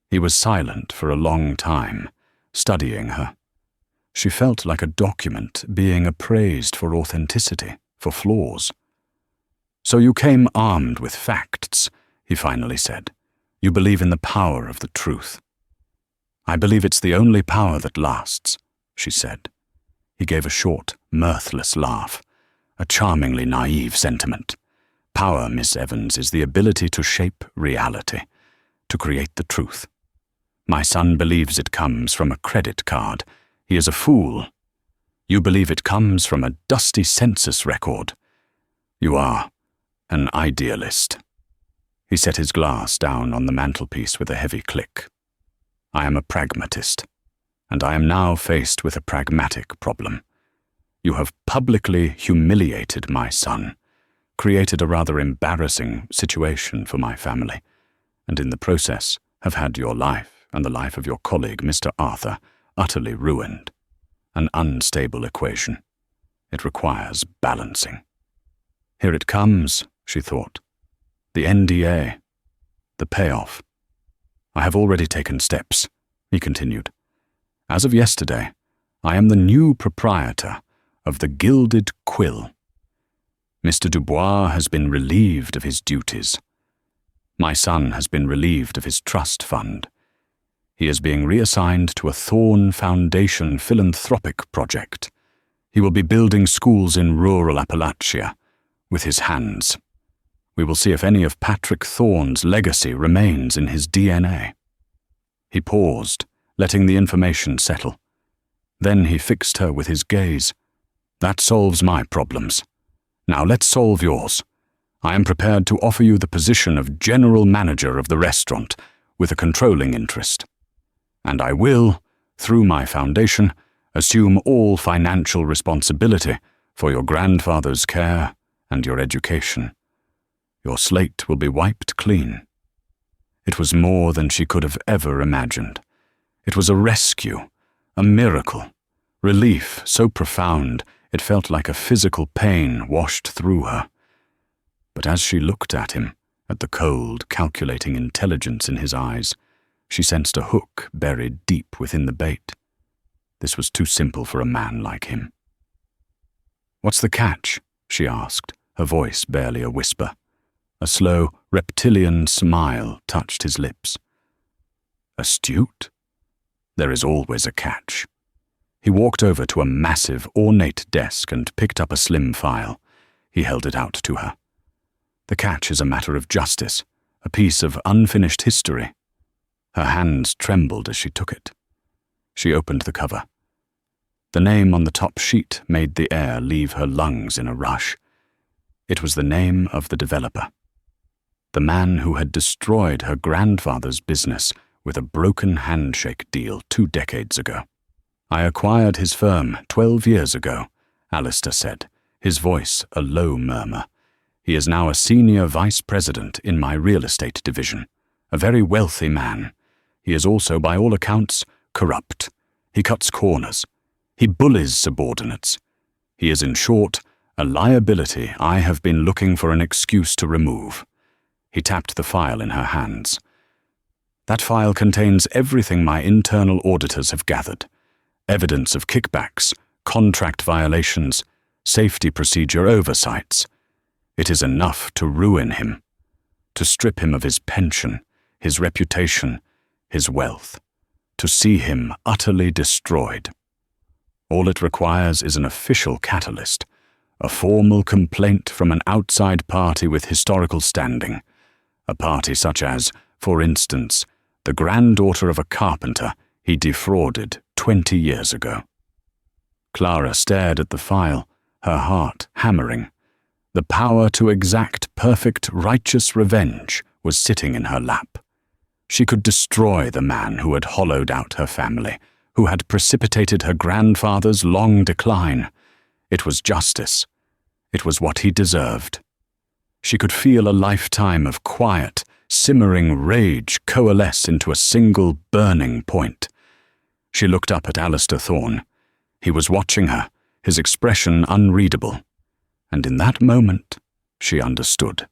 He was silent for a long time, studying her. She felt like a document being appraised for authenticity, for flaws. So you came armed with facts, he finally said. You believe in the power of the truth. I believe it's the only power that lasts, she said. He gave a short, mirthless laugh, a charmingly naive sentiment. Power, Miss Evans, is the ability to shape reality, to create the truth. My son believes it comes from a credit card. He is a fool. You believe it comes from a dusty census record. You are an idealist. He set his glass down on the mantelpiece with a heavy click. I am a pragmatist, and I am now faced with a pragmatic problem. You have publicly humiliated my son, created a rather embarrassing situation for my family, and in the process have had your life and the life of your colleague, Mr. Arthur, utterly ruined. An unstable equation. It requires balancing. Here it comes, she thought. The NDA. The payoff. I have already taken steps, he continued. As of yesterday, I am the new proprietor of the Gilded Quill. Mr. Dubois has been relieved of his duties. My son has been relieved of his trust fund. He is being reassigned to a Thorne Foundation philanthropic project. He will be building schools in rural Appalachia with his hands. We will see if any of Patrick Thorne's legacy remains in his DNA. He paused, letting the information settle. Then he fixed her with his gaze. That solves my problems. Now let's solve yours. I am prepared to offer you the position of general manager of the restaurant with a controlling interest. And I will, through my foundation, assume all financial responsibility for your grandfather's care and your education. Your slate will be wiped clean. It was more than she could have ever imagined. It was a rescue, a miracle, relief so profound it felt like a physical pain washed through her. But as she looked at him, at the cold, calculating intelligence in his eyes, she sensed a hook buried deep within the bait. This was too simple for a man like him. "What's the catch?" she asked, her voice barely a whisper. A slow, reptilian smile touched his lips. Astute? There is always a catch. He walked over to a massive, ornate desk and picked up a slim file. He held it out to her. The catch is a matter of justice, a piece of unfinished history. Her hands trembled as she took it. She opened the cover. The name on the top sheet made the air leave her lungs in a rush. It was the name of the developer. The man who had destroyed her grandfather's business with a broken handshake deal 2 decades ago. "I acquired his firm 12 years ago," Alistair said, his voice a low murmur. "He is now a senior vice president in my real estate division, a very wealthy man. He is also, by all accounts, corrupt. He cuts corners. He bullies subordinates. He is, in short, a liability I have been looking for an excuse to remove." He tapped the file in her hands. "That file contains everything my internal auditors have gathered. Evidence of kickbacks, contract violations, safety procedure oversights. It is enough to ruin him, to strip him of his pension, his reputation, his wealth, to see him utterly destroyed. All it requires is an official catalyst, a formal complaint from an outside party with historical standing, a party such as, for instance, the granddaughter of a carpenter he defrauded 20 years ago. Clara stared at the file, her heart hammering. The power to exact perfect, righteous revenge was sitting in her lap. She could destroy the man who had hollowed out her family, who had precipitated her grandfather's long decline. It was justice. It was what he deserved. She could feel a lifetime of quiet, simmering rage coalesce into a single burning point. She looked up at Alistair Thorne. He was watching her, his expression unreadable. And in that moment, she understood.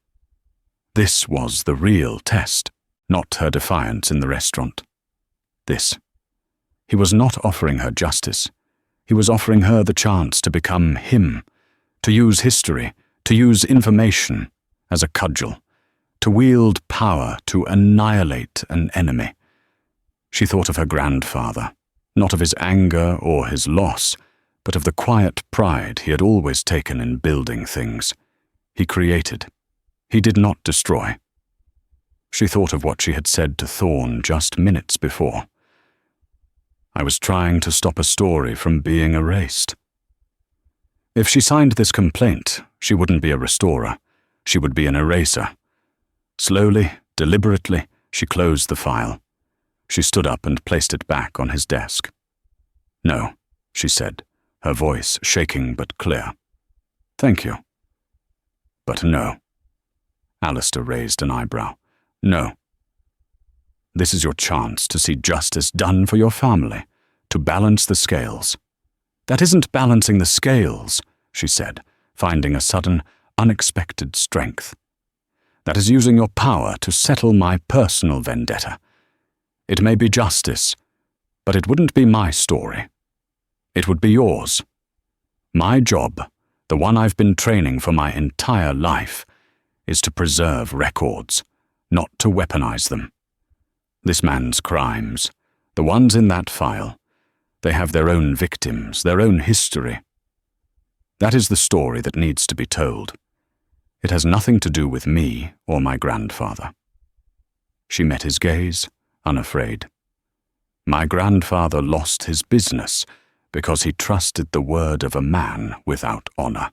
This was the real test, not her defiance in the restaurant. This. He was not offering her justice. He was offering her the chance to become him, to use history, to use information as a cudgel, to wield power to annihilate an enemy. She thought of her grandfather, not of his anger or his loss, but of the quiet pride he had always taken in building things. He created. He did not destroy. She thought of what she had said to Thorne just minutes before. I was trying to stop a story from being erased. If she signed this complaint, she wouldn't be a restorer. She would be an eraser. Slowly, deliberately, she closed the file. She stood up and placed it back on his desk. "No," she said, her voice shaking but clear. "Thank you." "But no." Alistair raised an eyebrow. "No. This is your chance to see justice done for your family, to balance the scales." "That isn't balancing the scales," she said, finding a sudden, unexpected strength. "That is using your power to settle my personal vendetta. It may be justice, but it wouldn't be my story. It would be yours. My job, the one I've been training for my entire life, is to preserve records, not to weaponize them. This man's crimes, the ones in that file, they have their own victims, their own history. That is the story that needs to be told. It has nothing to do with me or my grandfather." She met his gaze, unafraid. "My grandfather lost his business because he trusted the word of a man without honor.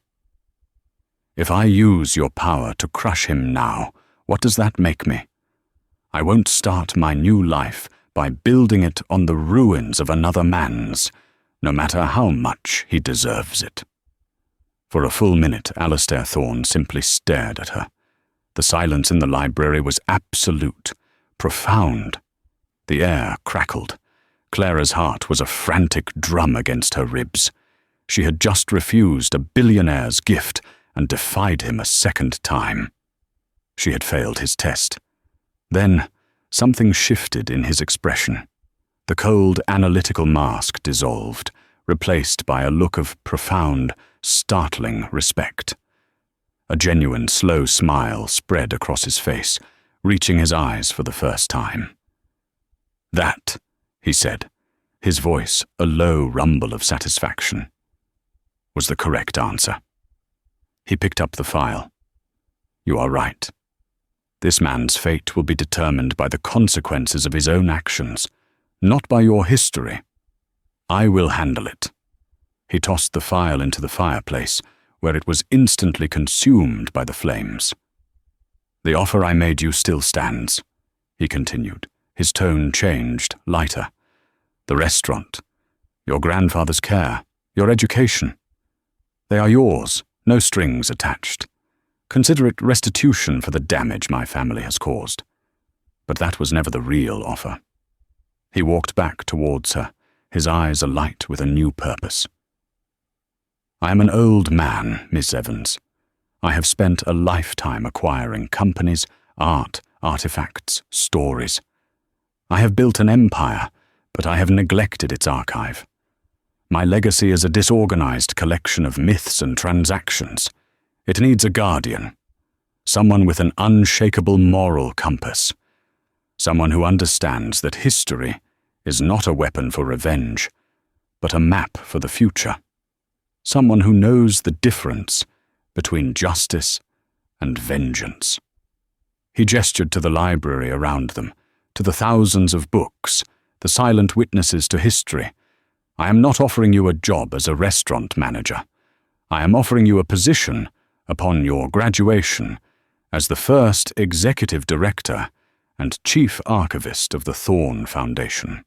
If I use your power to crush him now, what does that make me? I won't start my new life by building it on the ruins of another man's, no matter how much he deserves it." For a full minute, Alistair Thorne simply stared at her. The silence in the library was absolute, profound. The air crackled. Clara's heart was a frantic drum against her ribs. She had just refused a billionaire's gift and defied him a second time. She had failed his test. Then, something shifted in his expression. The cold, analytical mask dissolved, replaced by a look of profound, startling respect. A genuine, slow smile spread across his face, reaching his eyes for the first time. "That," he said, his voice a low rumble of satisfaction, "was the correct answer." He picked up the file. "You are right. This man's fate will be determined by the consequences of his own actions, not by your history. I will handle it." He tossed the file into the fireplace, where it was instantly consumed by the flames. "The offer I made you still stands," he continued, his tone changed, lighter. "The restaurant, your grandfather's care, your education. They are yours, no strings attached. Consider it restitution for the damage my family has caused. But that was never the real offer." He walked back towards her, his eyes alight with a new purpose. "I am an old man, Miss Evans. I have spent a lifetime acquiring companies, art, artifacts, stories. I have built an empire, but I have neglected its archive. My legacy is a disorganized collection of myths and transactions. It needs a guardian, someone with an unshakable moral compass, someone who understands that history is not a weapon for revenge, but a map for the future, someone who knows the difference between justice and vengeance. He gestured to the library around them, to the thousands of books, the silent witnesses to history. I am not offering you a job as a restaurant manager. I am offering you a position upon your graduation as the first executive director and chief archivist of the Thorn Foundation.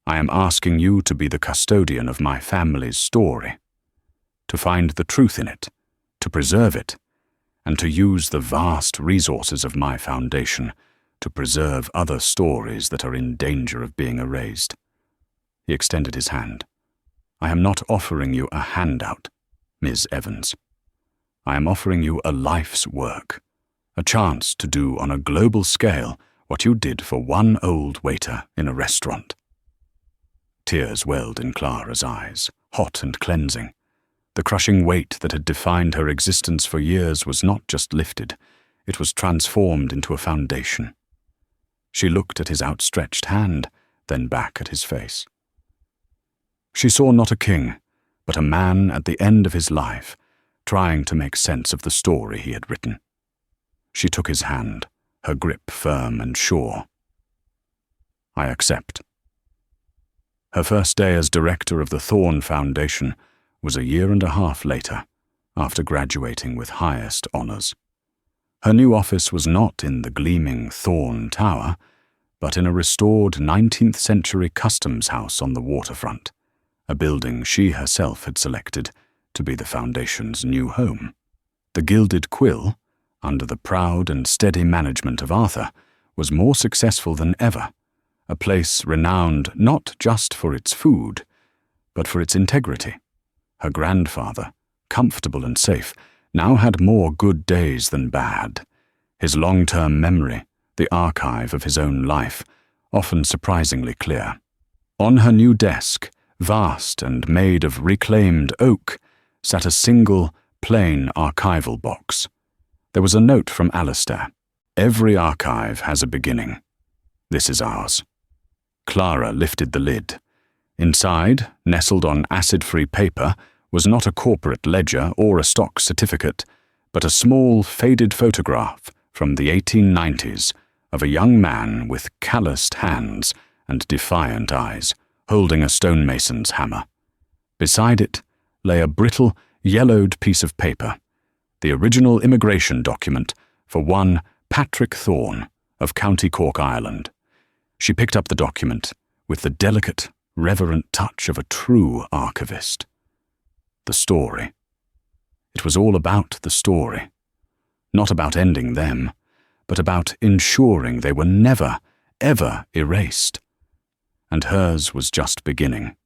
I am asking you to be the custodian of my family's story, to find the truth in it, to preserve it, and to use the vast resources of my foundation to preserve other stories that are in danger of being erased. He extended his hand. I am not offering you a handout, Ms. Evans. I am offering you a life's work, a chance to do on a global scale what you did for one old waiter in a restaurant. Tears welled in Clara's eyes, hot and cleansing. The crushing weight that had defined her existence for years was not just lifted, it was transformed into a foundation. She looked at his outstretched hand, then back at his face. She saw not a king, but a man at the end of his life, trying to make sense of the story he had written. She took his hand, her grip firm and sure. I accept. Her first day as director of the Thorn Foundation was a year and a half later, after graduating with highest honors. Her new office was not in the gleaming Thorn Tower, but in a restored 19th century customs house on the waterfront, a building she herself had selected to be the foundation's new home. The Gilded Quill, under the proud and steady management of Arthur, was more successful than ever, a place renowned not just for its food, but for its integrity. Her grandfather, comfortable and safe, now had more good days than bad. His long-term memory, the archive of his own life, often surprisingly clear. On her new desk, vast and made of reclaimed oak, sat a single, plain archival box. There was a note from Alistair. Every archive has a beginning. This is ours. Clara lifted the lid. Inside, nestled on acid-free paper, was not a corporate ledger or a stock certificate, but a small, faded photograph from the 1890s of a young man with calloused hands and defiant eyes, holding a stonemason's hammer. Beside it lay a brittle, yellowed piece of paper, the original immigration document for one Patrick Thorn of County Cork, Ireland. She picked up the document with the delicate, reverent touch of a true archivist. The story. It was all about the story. Not about ending them, but about ensuring they were never, ever erased. And hers was just beginning.